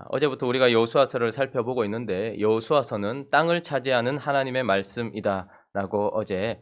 어제부터 우리가 여호수아서를 살펴보고 있는데 여호수아서는 땅을 차지하는 하나님의 말씀이다라고 어제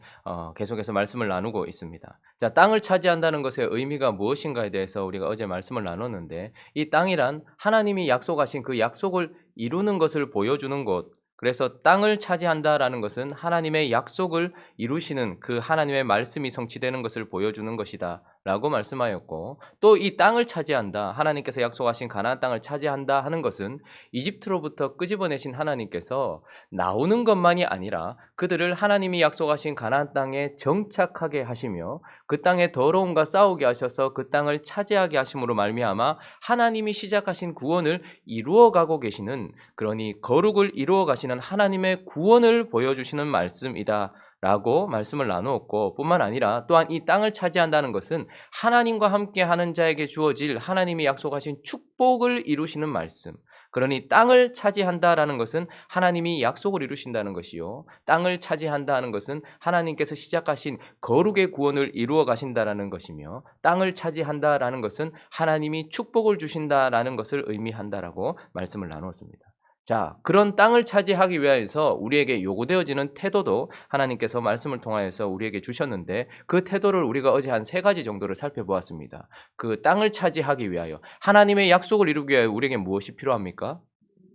계속해서 말씀을 나누고 있습니다. 자, 땅을 차지한다는 것의 의미가 무엇인가에 대해서 우리가 어제 말씀을 나눴는데 이 땅이란 하나님이 약속하신 그 약속을 이루는 것을 보여주는 곳. 그래서 땅을 차지한다라는 것은 하나님의 약속을 이루시는 그 하나님의 말씀이 성취되는 것을 보여주는 것이다 라고 말씀하였고, 또 이 땅을 차지한다, 하나님께서 약속하신 가나안 땅을 차지한다 하는 것은 이집트로부터 끄집어내신 하나님께서 나오는 것만이 아니라 그들을 하나님이 약속하신 가나안 땅에 정착하게 하시며 그 땅에 더러움과 싸우게 하셔서 그 땅을 차지하게 하심으로 말미암아 하나님이 시작하신 구원을 이루어가고 계시는, 그러니 거룩을 이루어 가시는 하나님의 구원을 보여주시는 말씀이다 라고 말씀을 나누었고, 뿐만 아니라 또한 이 땅을 차지한다는 것은 하나님과 함께 하는 자에게 주어질 하나님이 약속하신 축복을 이루시는 말씀. 그러니 땅을 차지한다라는 것은 하나님이 약속을 이루신다는 것이요, 땅을 차지한다는 것은 하나님께서 시작하신 거룩의 구원을 이루어 가신다라는 것이며, 땅을 차지한다라는 것은 하나님이 축복을 주신다라는 것을 의미한다라고 말씀을 나누었습니다. 자, 그런 땅을 차지하기 위해서 우리에게 요구되어지는 태도도 하나님께서 말씀을 통하여서 우리에게 주셨는데, 그 태도를 우리가 어제 한 3가지 정도를 살펴보았습니다. 그 땅을 차지하기 위하여, 하나님의 약속을 이루기 위하여 우리에게 무엇이 필요합니까?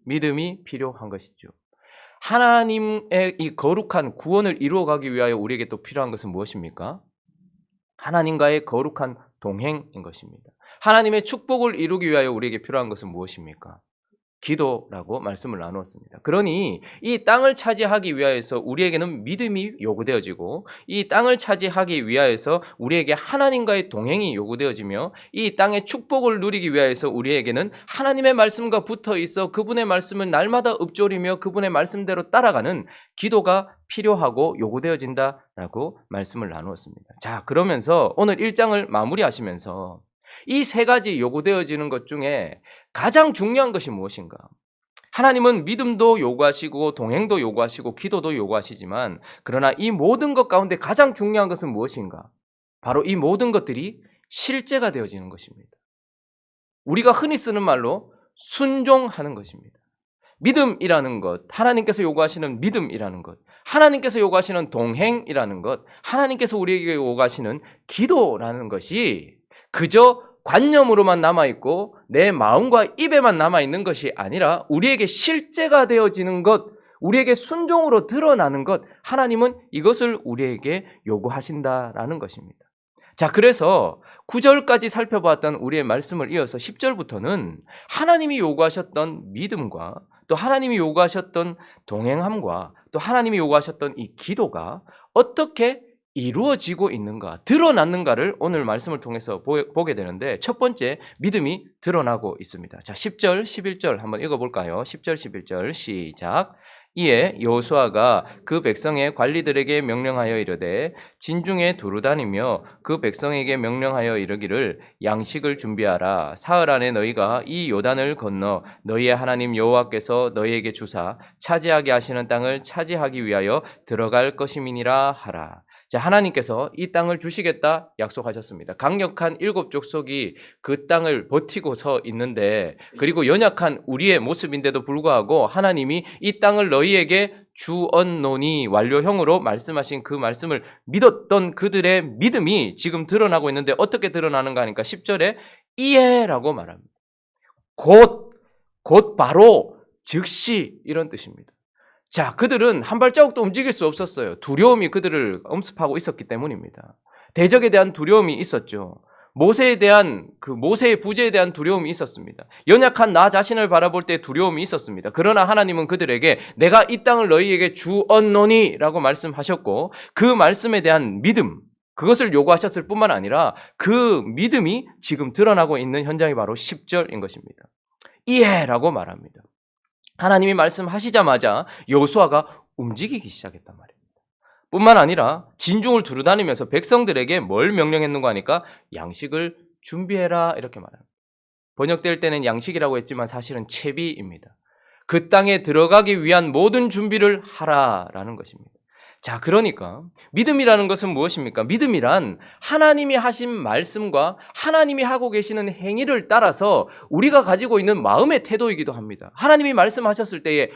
믿음이 필요한 것이죠. 하나님의 이 거룩한 구원을 이루어가기 위하여 우리에게 또 필요한 것은 무엇입니까? 하나님과의 거룩한 동행인 것입니다. 하나님의 축복을 이루기 위하여 우리에게 필요한 것은 무엇입니까? 기도라고 말씀을 나누었습니다. 그러니 이 땅을 차지하기 위하여서 우리에게는 믿음이 요구되어지고, 이 땅을 차지하기 위하여서 우리에게 하나님과의 동행이 요구되어지며, 이 땅의 축복을 누리기 위하여서 우리에게는 하나님의 말씀과 붙어 있어 그분의 말씀을 날마다 읊조리며 그분의 말씀대로 따라가는 기도가 필요하고 요구되어진다라고 말씀을 나누었습니다. 자, 그러면서 오늘 1장을 마무리하시면서 이 3가지 요구되어지는 것 중에 가장 중요한 것이 무엇인가? 하나님은 믿음도 요구하시고 동행도 요구하시고 기도도 요구하시지만, 그러나 이 모든 것 가운데 가장 중요한 것은 무엇인가? 바로 이 모든 것들이 실제가 되어지는 것입니다. 우리가 흔히 쓰는 말로 순종하는 것입니다. 믿음이라는 것, 하나님께서 요구하시는 믿음이라는 것, 하나님께서 요구하시는 동행이라는 것, 하나님께서 우리에게 요구하시는 기도라는 것이 그저 관념으로만 남아있고 내 마음과 입에만 남아있는 것이 아니라 우리에게 실제가 되어지는 것, 우리에게 순종으로 드러나는 것, 하나님은 이것을 우리에게 요구하신다라는 것입니다. 자, 그래서 9절까지 살펴봤던 우리의 말씀을 이어서 10절부터는 하나님이 요구하셨던 믿음과 또 하나님이 요구하셨던 동행함과 또 하나님이 요구하셨던 이 기도가 어떻게 이루어지고 있는가, 드러났는가를 오늘 말씀을 통해서 보게 되는데, 첫 번째, 믿음이 드러나고 있습니다. 자, 10절, 11절 한번 읽어볼까요? 10절, 11절 시작. 이에 여호수아가 그 백성의 관리들에게 명령하여 이르되 진중에 두루 다니며 그 백성에게 명령하여 이르기를 양식을 준비하라. 사흘 안에 너희가 이 요단을 건너 너희의 하나님 여호와께서 너희에게 주사 차지하게 하시는 땅을 차지하기 위하여 들어갈 것임이니라 하라. 자, 하나님께서 이 땅을 주시겠다 약속하셨습니다. 강력한 7 족속이 그 땅을 버티고 서 있는데, 그리고 연약한 우리의 모습인데도 불구하고 하나님이 이 땅을 너희에게 주언노니 완료형으로 말씀하신 그 말씀을 믿었던 그들의 믿음이 지금 드러나고 있는데, 어떻게 드러나는가 하니까 10절에 이에라고 말합니다. 곧 바로 즉시 이런 뜻입니다. 자, 그들은 한 발자국도 움직일 수 없었어요. 두려움이 그들을 엄습하고 있었기 때문입니다. 대적에 대한 두려움이 있었죠. 모세에 대한 모세의 부재에 대한 두려움이 있었습니다. 연약한 나 자신을 바라볼 때 두려움이 있었습니다. 그러나 하나님은 그들에게 내가 이 땅을 너희에게 주언노니라고 말씀하셨고, 그 말씀에 대한 믿음, 그것을 요구하셨을 뿐만 아니라 그 믿음이 지금 드러나고 있는 현장이 바로 10절인 것입니다. 이해라고 말합니다. 하나님이 말씀하시자마자 여호수아가 움직이기 시작했단 말입니다. 뿐만 아니라 진중을 두루 다니면서 백성들에게 뭘 명령했는가 하니까 양식을 준비해라 이렇게 말합니다. 번역될 때는 양식이라고 했지만 사실은 채비입니다. 그 땅에 들어가기 위한 모든 준비를 하라라는 것입니다. 자, 그러니까 믿음이라는 것은 무엇입니까? 믿음이란 하나님이 하신 말씀과 하나님이 하고 계시는 행위를 따라서 우리가 가지고 있는 마음의 태도이기도 합니다. 하나님이 말씀하셨을 때에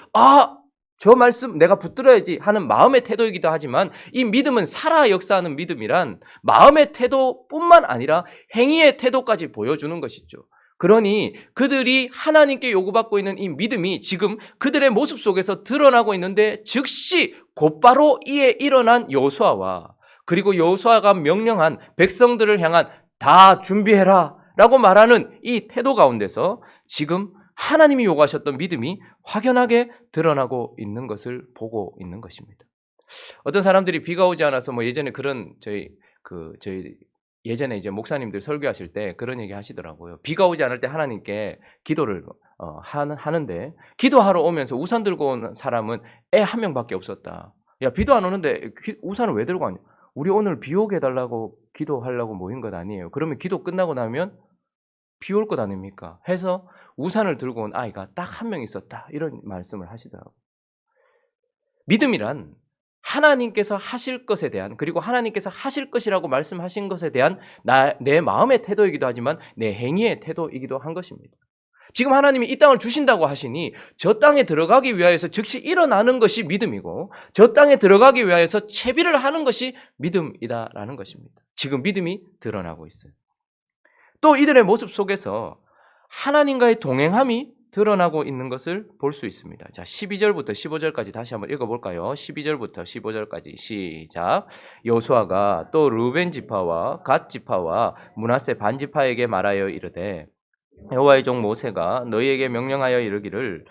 저 말씀 내가 붙들어야지 하는 마음의 태도이기도 하지만 이 믿음은 살아 역사하는 믿음이란 마음의 태도뿐만 아니라 행위의 태도까지 보여주는 것이죠. 그러니 그들이 하나님께 요구받고 있는 이 믿음이 지금 그들의 모습 속에서 드러나고 있는데 즉시 곧바로 이에 일어난 여호수아와 그리고 여호수아가 명령한 백성들을 향한 다 준비해라 라고 말하는 이 태도 가운데서 지금 하나님이 요구하셨던 믿음이 확연하게 드러나고 있는 것을 보고 있는 것입니다. 어떤 사람들이 비가 오지 않아서 예전에 그런 저희 예전에 이제 목사님들 설교하실 때 그런 얘기 하시더라고요. 비가 오지 않을 때 하나님께 기도를 하는데 기도하러 오면서 우산 들고 온 사람은 애 한 명밖에 없었다. 야, 비도 안 오는데 우산을 왜 들고 왔냐? 우리 오늘 비 오게 해달라고 기도하려고 모인 것 아니에요. 그러면 기도 끝나고 나면 비 올 것 아닙니까? 해서 우산을 들고 온 아이가 딱 한 명 있었다. 이런 말씀을 하시더라고요. 믿음이란 하나님께서 하실 것에 대한 그리고 하나님께서 하실 것이라고 말씀하신 것에 대한 내 마음의 태도이기도 하지만 내 행위의 태도이기도 한 것입니다. 지금 하나님이 이 땅을 주신다고 하시니 저 땅에 들어가기 위하여서 즉시 일어나는 것이 믿음이고 저 땅에 들어가기 위하여서 채비를 하는 것이 믿음이다라는 것입니다. 지금 믿음이 드러나고 있어요. 또 이들의 모습 속에서 하나님과의 동행함이 드러나고 있는 것을 볼 수 있습니다. 자, 12절부터 15절까지 다시 한번 읽어볼까요? 12절부터 15절까지 시작. 여호수아가 또 르우벤 지파와 갓 지파와 므낫세 반 지파에게 말하여 이르되 여호와의 종 모세가 너희에게 명령하여 이르기를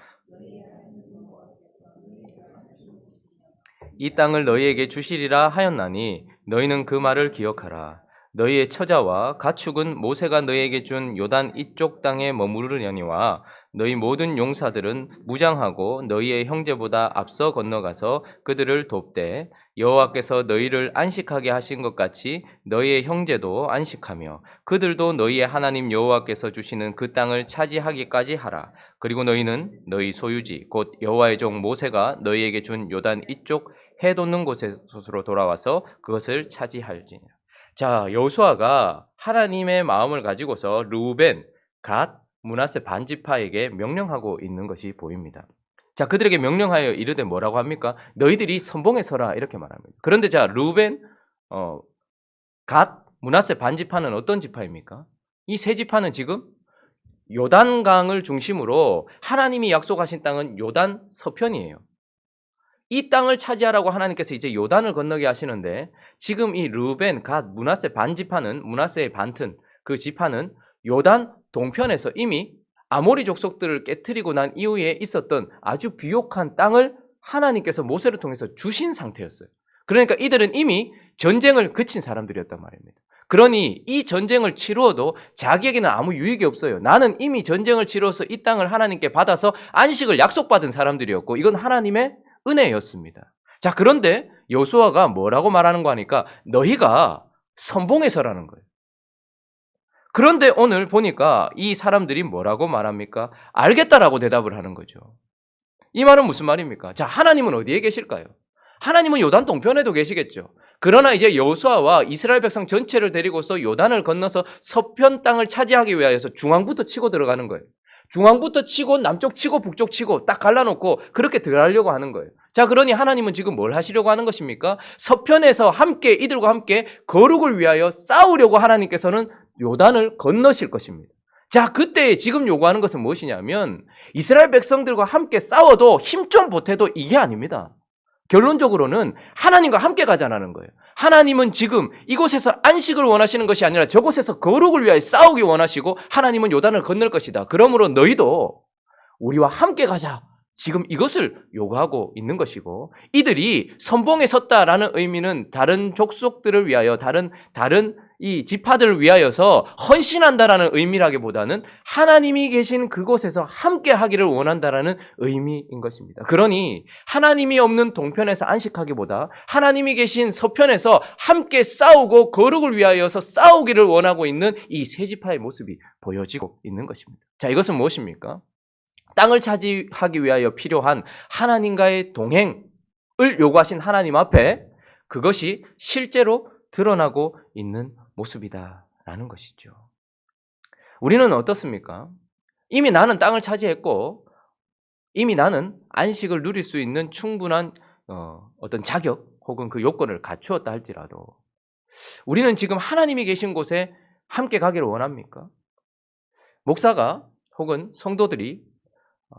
이 땅을 너희에게 주시리라 하였나니 너희는 그 말을 기억하라. 너희의 처자와 가축은 모세가 너희에게 준 요단 이쪽 땅에 머무르려니와 너희 모든 용사들은 무장하고 너희의 형제보다 앞서 건너가서 그들을 돕되 여호와께서 너희를 안식하게 하신 것 같이 너희의 형제도 안식하며 그들도 너희의 하나님 여호와께서 주시는 그 땅을 차지하기까지 하라. 그리고 너희는 너희 소유지 곧 여호와의 종 모세가 너희에게 준 요단 이쪽 해 돋는 곳으로 돌아와서 그것을 차지할지니라. 자, 여호수아가 하나님의 마음을 가지고서 르우벤, 갓, 므낫세 반 지파에게 명령하고 있는 것이 보입니다. 자, 그들에게 명령하여 이르되 뭐라고 합니까? 너희들이 선봉에 서라 이렇게 말합니다. 그런데 자, 르우벤, 갓, 므낫세 반 지파는 어떤 지파입니까? 이 세 지파는 지금 요단강을 중심으로 하나님이 약속하신 땅은 요단 서편이에요. 이 땅을 차지하라고 하나님께서 이제 요단을 건너게 하시는데 지금 이 르우벤, 갓, 므낫세 반 지파는 므낫세의 반튼 그 지파는 요단 동편에서 이미 아모리 족속들을 깨트리고 난 이후에 있었던 아주 비옥한 땅을 하나님께서 모세를 통해서 주신 상태였어요. 그러니까 이들은 이미 전쟁을 그친 사람들이었단 말입니다. 그러니 이 전쟁을 치루어도 자기에게는 아무 유익이 없어요. 나는 이미 전쟁을 치루어서 이 땅을 하나님께 받아서 안식을 약속받은 사람들이었고 이건 하나님의 은혜였습니다. 자, 그런데 여호수아가 뭐라고 말하는 거 하니까 너희가 선봉에 서라는 거예요. 그런데 오늘 보니까 이 사람들이 뭐라고 말합니까? 알겠다라고 대답을 하는 거죠. 이 말은 무슨 말입니까? 자, 하나님은 어디에 계실까요? 하나님은 요단 동편에도 계시겠죠. 그러나 이제 여호수아와 이스라엘 백성 전체를 데리고서 요단을 건너서 서편 땅을 차지하기 위하여서 중앙부터 치고 들어가는 거예요. 중앙부터 치고 남쪽 치고 북쪽 치고 딱 갈라놓고 그렇게 들어가려고 하는 거예요. 자, 그러니 하나님은 지금 뭘 하시려고 하는 것입니까? 서편에서 함께 이들과 함께 거룩을 위하여 싸우려고 하나님께서는 요단을 건너실 것입니다. 자, 그때 지금 요구하는 것은 무엇이냐면 이스라엘 백성들과 함께 싸워도 힘 좀 보태도 이게 아닙니다. 결론적으로는 하나님과 함께 가자는 거예요. 하나님은 지금 이곳에서 안식을 원하시는 것이 아니라 저곳에서 거룩을 위하여 싸우기 원하시고 하나님은 요단을 건널 것이다. 그러므로 너희도 우리와 함께 가자. 지금 이것을 요구하고 있는 것이고 이들이 선봉에 섰다라는 의미는 다른 족속들을 위하여 다른 이 지파들을 위하여서 헌신한다라는 의미라기보다는 하나님이 계신 그곳에서 함께 하기를 원한다라는 의미인 것입니다. 그러니 하나님이 없는 동편에서 안식하기보다 하나님이 계신 서편에서 함께 싸우고 거룩을 위하여서 싸우기를 원하고 있는 이 세 지파의 모습이 보여지고 있는 것입니다. 자, 이것은 무엇입니까? 땅을 차지하기 위하여 필요한 하나님과의 동행, 요구하신 하나님 앞에 그것이 실제로 드러나고 있는 모습이다라는 것이죠. 우리는 어떻습니까? 이미 나는 땅을 차지했고 이미 나는 안식을 누릴 수 있는 충분한 어떤 자격 혹은 그 요건을 갖추었다 할지라도 우리는 지금 하나님이 계신 곳에 함께 가기를 원합니까? 목사가 혹은 성도들이 어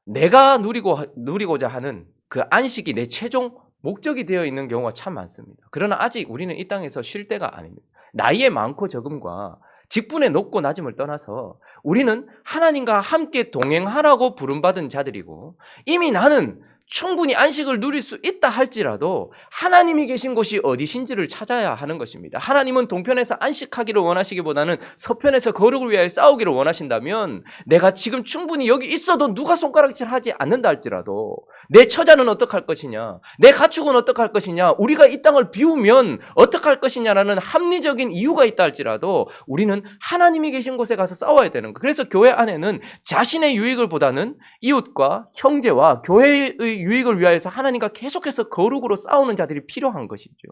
내가 누리고자 하는 그 안식이 내 최종 목적이 되어 있는 경우가 참 많습니다. 그러나 아직 우리는 이 땅에서 쉴 때가 아닙니다. 나이의 많고 적음과 직분의 높고 낮음을 떠나서 우리는 하나님과 함께 동행하라고 부름받은 자들이고 이미 나는 충분히 안식을 누릴 수 있다 할지라도 하나님이 계신 곳이 어디신지를 찾아야 하는 것입니다. 하나님은 동편에서 안식하기를 원하시기보다는 서편에서 거룩을 위하여 싸우기를 원하신다면 내가 지금 충분히 여기 있어도 누가 손가락질하지 않는다 할지라도 내 처자는 어떡할 것이냐, 내 가축은 어떡할 것이냐, 우리가 이 땅을 비우면 어떡할 것이냐라는 합리적인 이유가 있다 할지라도 우리는 하나님이 계신 곳에 가서 싸워야 되는 거예요. 그래서 교회 안에는 자신의 유익을 보다는 이웃과 형제와 교회의 유익을 위하여서 하나님과 계속해서 거룩으로 싸우는 자들이 필요한 것이죠.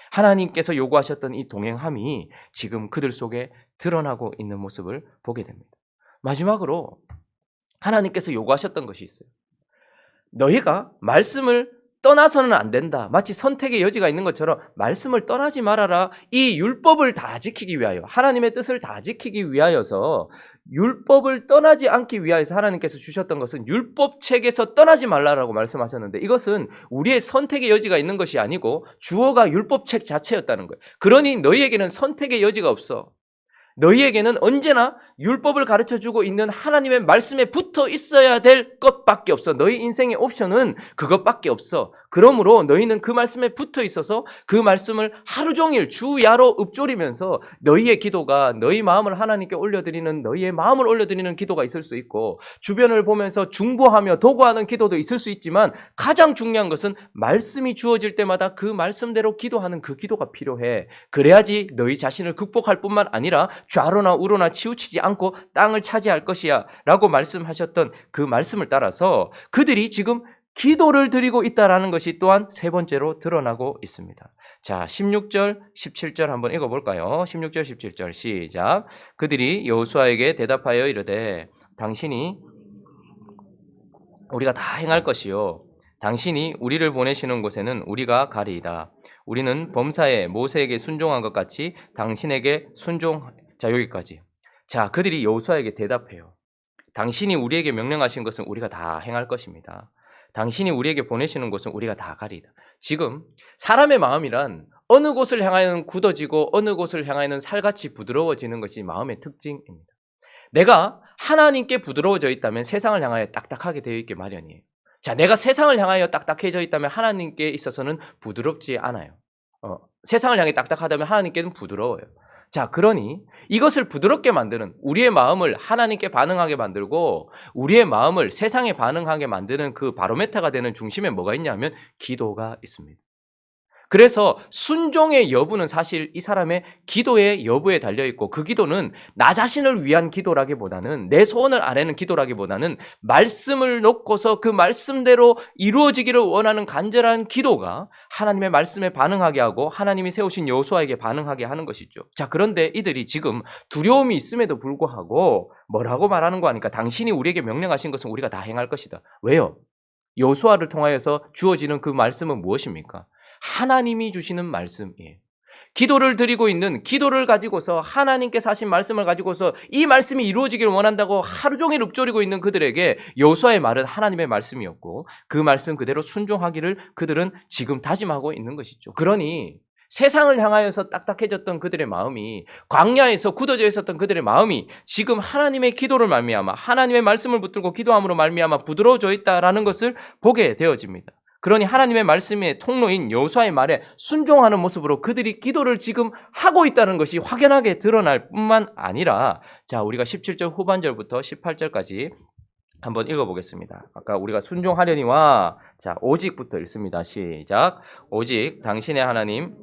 하나님께서 요구하셨던 이 동행함이 지금 그들 속에 드러나고 있는 모습을 보게 됩니다. 마지막으로 하나님께서 요구하셨던 것이 있어요. 너희가 말씀을 떠나서는 안 된다. 마치 선택의 여지가 있는 것처럼 말씀을 떠나지 말아라. 이 율법을 다 지키기 위하여, 하나님의 뜻을 다 지키기 위하여서 율법을 떠나지 않기 위하여서 하나님께서 주셨던 것은 율법책에서 떠나지 말라라고 말씀하셨는데 이것은 우리의 선택의 여지가 있는 것이 아니고 주어가 율법책 자체였다는 거예요. 그러니 너희에게는 선택의 여지가 없어. 너희에게는 언제나 율법을 가르쳐주고 있는 하나님의 말씀에 붙어 있어야 될 것밖에 없어. 너희 인생의 옵션은 그것밖에 없어. 그러므로 너희는 그 말씀에 붙어 있어서 그 말씀을 하루 종일 주야로 읊조리면서 너희의 기도가 너희 마음을 하나님께 올려드리는 너희의 마음을 올려드리는 기도가 있을 수 있고 주변을 보면서 중보하며 도구하는 기도도 있을 수 있지만 가장 중요한 것은 말씀이 주어질 때마다 그 말씀대로 기도하는 그 기도가 필요해. 그래야지 너희 자신을 극복할 뿐만 아니라 좌로나 우로나 치우치지 않고 땅을 차지할 것이야 라고 말씀하셨던 그 말씀을 따라서 그들이 지금 기도를 드리고 있다는 것이 또한 세 번째로 드러나고 있습니다. 자, 16절, 17절 한번 읽어볼까요? 16절, 17절 시작. 그들이 여호수아에게 대답하여 이르되 당신이 우리가 다 행할 것이요 당신이 우리를 보내시는 곳에는 우리가 가리이다. 우리는 범사에 모세에게 순종한 것 같이 당신에게 자, 여기까지. 자, 그들이 여호수아에게 대답해요. 당신이 우리에게 명령하신 것은 우리가 다 행할 것입니다. 당신이 우리에게 보내시는 곳은 우리가 다 가리이다. 지금 사람의 마음이란 어느 곳을 향하여는 굳어지고 어느 곳을 향하여는 살같이 부드러워지는 것이 마음의 특징입니다. 내가 하나님께 부드러워져 있다면 세상을 향하여 딱딱하게 되어 있게 마련이에요. 자, 내가 세상을 향하여 딱딱해져 있다면 하나님께 있어서는 부드럽지 않아요. 세상을 향해 딱딱하다면 하나님께는 부드러워요. 자, 그러니 이것을 부드럽게 만드는 우리의 마음을 하나님께 반응하게 만들고 우리의 마음을 세상에 반응하게 만드는 그 바로메타가 되는 중심에 뭐가 있냐면 기도가 있습니다. 그래서 순종의 여부는 사실 이 사람의 기도의 여부에 달려있고 그 기도는 나 자신을 위한 기도라기보다는 내 소원을 아뢰는 기도라기보다는 말씀을 놓고서 그 말씀대로 이루어지기를 원하는 간절한 기도가 하나님의 말씀에 반응하게 하고 하나님이 세우신 여호수아에게 반응하게 하는 것이죠. 자, 그런데 이들이 지금 두려움이 있음에도 불구하고 뭐라고 말하는 거 하니까 당신이 우리에게 명령하신 것은 우리가 다 행할 것이다. 왜요? 여호수아를 통하여서 주어지는 그 말씀은 무엇입니까? 하나님이 주시는 말씀이에요. 기도를 드리고 있는 기도를 가지고서 하나님께서 하신 말씀을 가지고서 이 말씀이 이루어지기를 원한다고 하루 종일 읊조리고 있는 그들에게 여호수아의 말은 하나님의 말씀이었고 그 말씀 그대로 순종하기를 그들은 지금 다짐하고 있는 것이죠. 그러니 세상을 향하여서 딱딱해졌던 그들의 마음이 광야에서 굳어져 있었던 그들의 마음이 지금 하나님의 기도를 말미암아 하나님의 말씀을 붙들고 기도함으로 말미암아 부드러워져 있다라는 것을 보게 되어집니다. 그러니 하나님의 말씀의 통로인 여호수아의 말에 순종하는 모습으로 그들이 기도를 지금 하고 있다는 것이 확연하게 드러날 뿐만 아니라 자, 우리가 17절 후반절부터 18절까지 한번 읽어보겠습니다. 아까 우리가 순종하려니와 자, 오직부터 읽습니다. 시작. 오직 당신의 하나님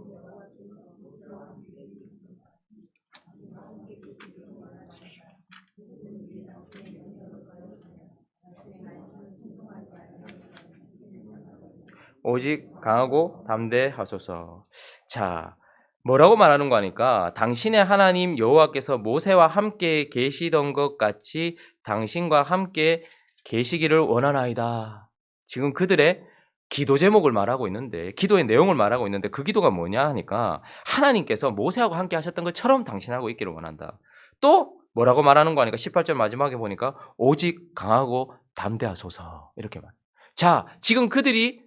오직 강하고 담대하소서. 자, 뭐라고 말하는 거니까 당신의 하나님 여호와께서 모세와 함께 계시던 것 같이 당신과 함께 계시기를 원하나이다. 지금 그들의 기도 제목을 말하고 있는데, 기도의 내용을 말하고 있는데, 그 기도가 뭐냐 하니까 하나님께서 모세하고 함께 하셨던 것처럼 당신하고 있기를 원한다. 또 뭐라고 말하는 거 하니까 18절 마지막에 보니까 오직 강하고 담대하소서, 이렇게 말. 자, 지금 그들이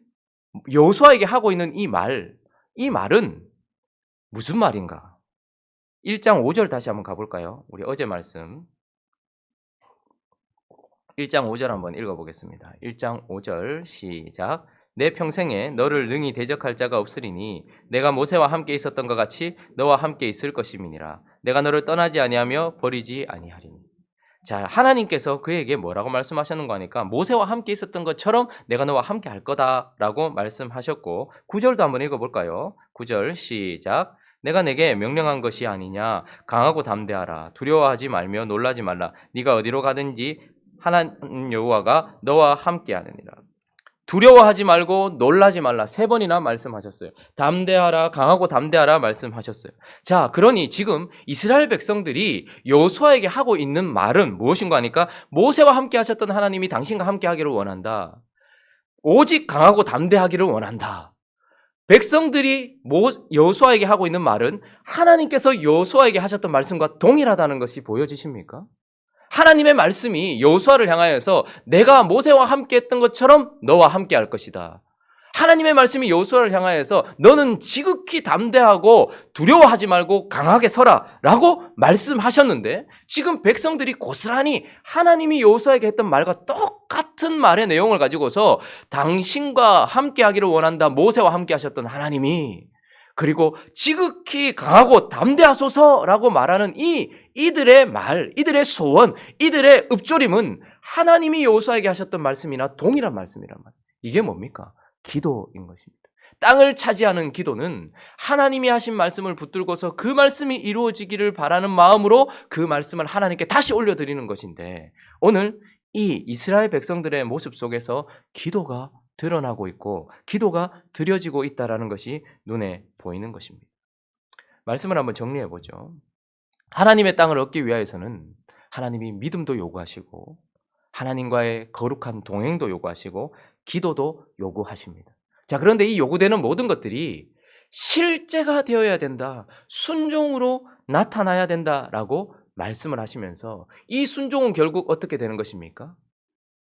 여호수아에게 하고 있는 이 말은 무슨 말인가? 1장 5절 다시 한번 가볼까요? 우리 어제 말씀 1장 5절 한번 읽어보겠습니다. 1장 5절 시작. 내 평생에 너를 능히 대적할 자가 없으리니 내가 모세와 함께 있었던 것 같이 너와 함께 있을 것임이니라. 내가 너를 떠나지 아니하며 버리지 아니하리니. 자, 하나님께서 그에게 뭐라고 말씀하셨는가 하니까 모세와 함께 있었던 것처럼 내가 너와 함께 할 거다라고 말씀하셨고, 9절도 한번 읽어볼까요? 9절 시작. 내가 내게 명령한 것이 아니냐. 강하고 담대하라. 두려워하지 말며 놀라지 말라. 네가 어디로 가든지 하나님 여호와가 너와 함께 하느니라. 두려워하지 말고 놀라지 말라. 3번이나 말씀하셨어요. 담대하라, 강하고 담대하라 말씀하셨어요. 자, 그러니 지금 이스라엘 백성들이 여호수아에게 하고 있는 말은 무엇인가 하니까 모세와 함께 하셨던 하나님이 당신과 함께 하기를 원한다. 오직 강하고 담대하기를 원한다. 백성들이 여호수아에게 하고 있는 말은 하나님께서 여호수아에게 하셨던 말씀과 동일하다는 것이 보여지십니까? 하나님의 말씀이 여호수아를 향하여서 내가 모세와 함께 했던 것처럼 너와 함께 할 것이다. 하나님의 말씀이 여호수아를 향하여서 너는 지극히 담대하고 두려워하지 말고 강하게 서라 라고 말씀하셨는데, 지금 백성들이 고스란히 하나님이 여호수아에게 했던 말과 똑같은 말의 내용을 가지고서 당신과 함께 하기를 원한다, 모세와 함께 하셨던 하나님이, 그리고 지극히 강하고 담대하소서라고 말하는 이들의 말, 이들의 소원, 이들의 읊조림은 하나님이 여호수아에게 하셨던 말씀이나 동일한 말씀이란 말이에요. 이게 뭡니까? 기도인 것입니다. 땅을 차지하는 기도는 하나님이 하신 말씀을 붙들고서 그 말씀이 이루어지기를 바라는 마음으로 그 말씀을 하나님께 다시 올려드리는 것인데, 오늘 이 이스라엘 백성들의 모습 속에서 기도가 드러나고 있고 기도가 드려지고 있다는 것이 눈에 보이는 것입니다. 말씀을 한번 정리해 보죠. 하나님의 땅을 얻기 위하여서는 하나님이 믿음도 요구하시고 하나님과의 거룩한 동행도 요구하시고 기도도 요구하십니다. 자, 그런데 이 요구되는 모든 것들이 실제가 되어야 된다, 순종으로 나타나야 된다라고 말씀을 하시면서 이 순종은 결국 어떻게 되는 것입니까?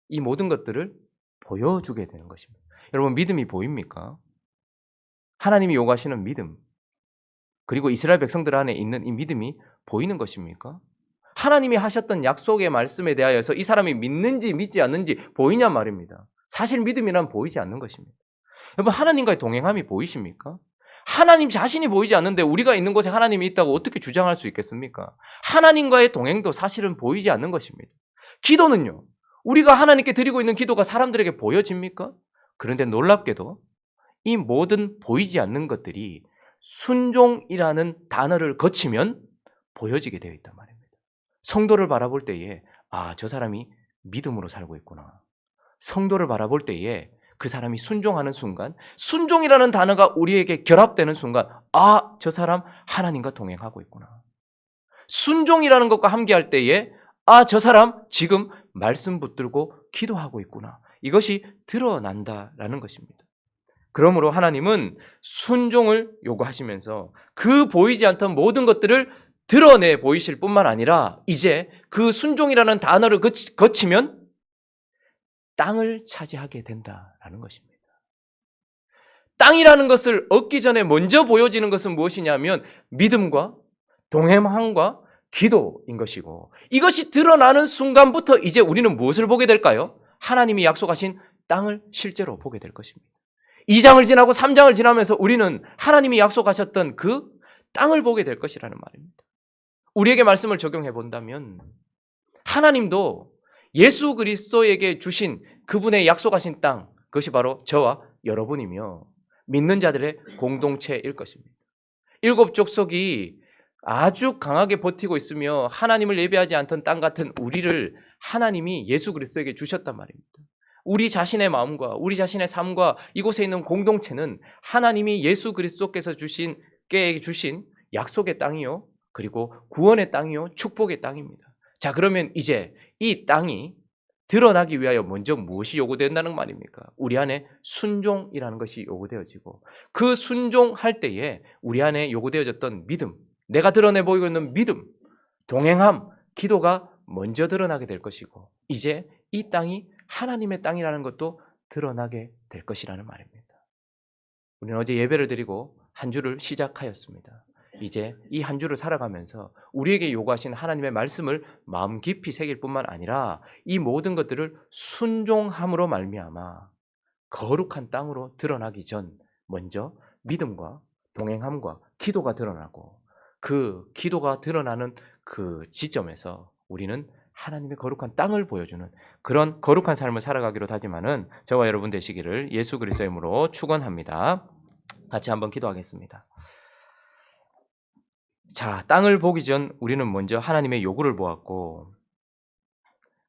이 모든 것들을 보여주게 되는 것입니다. 여러분, 믿음이 보입니까? 하나님이 요구하시는 믿음, 그리고 이스라엘 백성들 안에 있는 이 믿음이 보이는 것입니까? 하나님이 하셨던 약속의 말씀에 대하여서 이 사람이 믿는지 믿지 않는지 보이냐 말입니다. 사실 믿음이란 보이지 않는 것입니다. 여러분, 하나님과의 동행함이 보이십니까? 하나님 자신이 보이지 않는데 우리가 있는 곳에 하나님이 있다고 어떻게 주장할 수 있겠습니까? 하나님과의 동행도 사실은 보이지 않는 것입니다. 기도는요, 우리가 하나님께 드리고 있는 기도가 사람들에게 보여집니까? 그런데 놀랍게도 이 모든 보이지 않는 것들이 순종이라는 단어를 거치면 보여지게 되어 있단 말입니다. 성도를 바라볼 때에 저 사람이 믿음으로 살고 있구나. 성도를 바라볼 때에 그 사람이 순종하는 순간, 순종이라는 단어가 우리에게 결합되는 순간 저 사람 하나님과 동행하고 있구나. 순종이라는 것과 함께할 때에 저 사람 지금 말씀 붙들고 기도하고 있구나. 이것이 드러난다라는 것입니다. 그러므로 하나님은 순종을 요구하시면서 그 보이지 않던 모든 것들을 드러내 보이실 뿐만 아니라 이제 그 순종이라는 단어를 거치면 땅을 차지하게 된다라는 것입니다. 땅이라는 것을 얻기 전에 먼저 보여지는 것은 무엇이냐면 믿음과 동행함과 기도인 것이고, 이것이 드러나는 순간부터 이제 우리는 무엇을 보게 될까요? 하나님이 약속하신 땅을 실제로 보게 될 것입니다. 2장을 지나고 3장을 지나면서 우리는 하나님이 약속하셨던 그 땅을 보게 될 것이라는 말입니다. 우리에게 말씀을 적용해 본다면 하나님도 예수 그리스도에게 주신 그분의 약속하신 땅, 그것이 바로 저와 여러분이며 믿는 자들의 공동체일 것입니다. 7 족속이 아주 강하게 버티고 있으며 하나님을 예배하지 않던 땅 같은 우리를 하나님이 예수 그리스도에게 주셨단 말입니다. 우리 자신의 마음과 우리 자신의 삶과 이곳에 있는 공동체는 하나님이 예수 그리스도께서 주신 약속의 땅이요, 그리고 구원의 땅이요, 축복의 땅입니다. 자, 그러면 이제 이 땅이 드러나기 위하여 먼저 무엇이 요구된다는 말입니까? 우리 안에 순종이라는 것이 요구되어지고, 그 순종할 때에 우리 안에 요구되어졌던 믿음, 내가 드러내 보이고 있는 믿음, 동행함, 기도가 먼저 드러나게 될 것이고, 이제 이 땅이 하나님의 땅이라는 것도 드러나게 될 것이라는 말입니다. 우리는 어제 예배를 드리고 한 주를 시작하였습니다. 이제 이 한 주를 살아가면서 우리에게 요구하신 하나님의 말씀을 마음 깊이 새길 뿐만 아니라 이 모든 것들을 순종함으로 말미암아 거룩한 땅으로 드러나기 전 먼저 믿음과 동행함과 기도가 드러나고, 그 기도가 드러나는 그 지점에서 우리는 하나님의 거룩한 땅을 보여주는 그런 거룩한 삶을 살아가기로 다짐하는 저와 여러분 되시기를 예수 그리스도의 이름으로 축원합니다. 같이 한번 기도하겠습니다. 자, 땅을 보기 전 우리는 먼저 하나님의 요구를 보았고,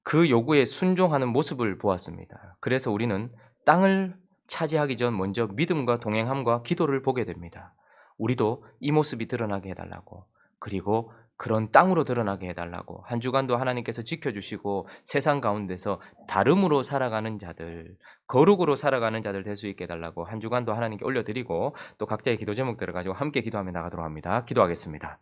그 요구에 순종하는 모습을 보았습니다. 그래서 우리는 땅을 차지하기 전 먼저 믿음과 동행함과 기도를 보게 됩니다. 우리도 이 모습이 드러나게 해달라고, 그리고 그런 땅으로 드러나게 해달라고, 한 주간도 하나님께서 지켜주시고 세상 가운데서 다름으로 살아가는 자들, 거룩으로 살아가는 자들 될 수 있게 해달라고 한 주간도 하나님께 올려드리고, 또 각자의 기도 제목들을 가지고 함께 기도하며 나가도록 합니다. 기도하겠습니다.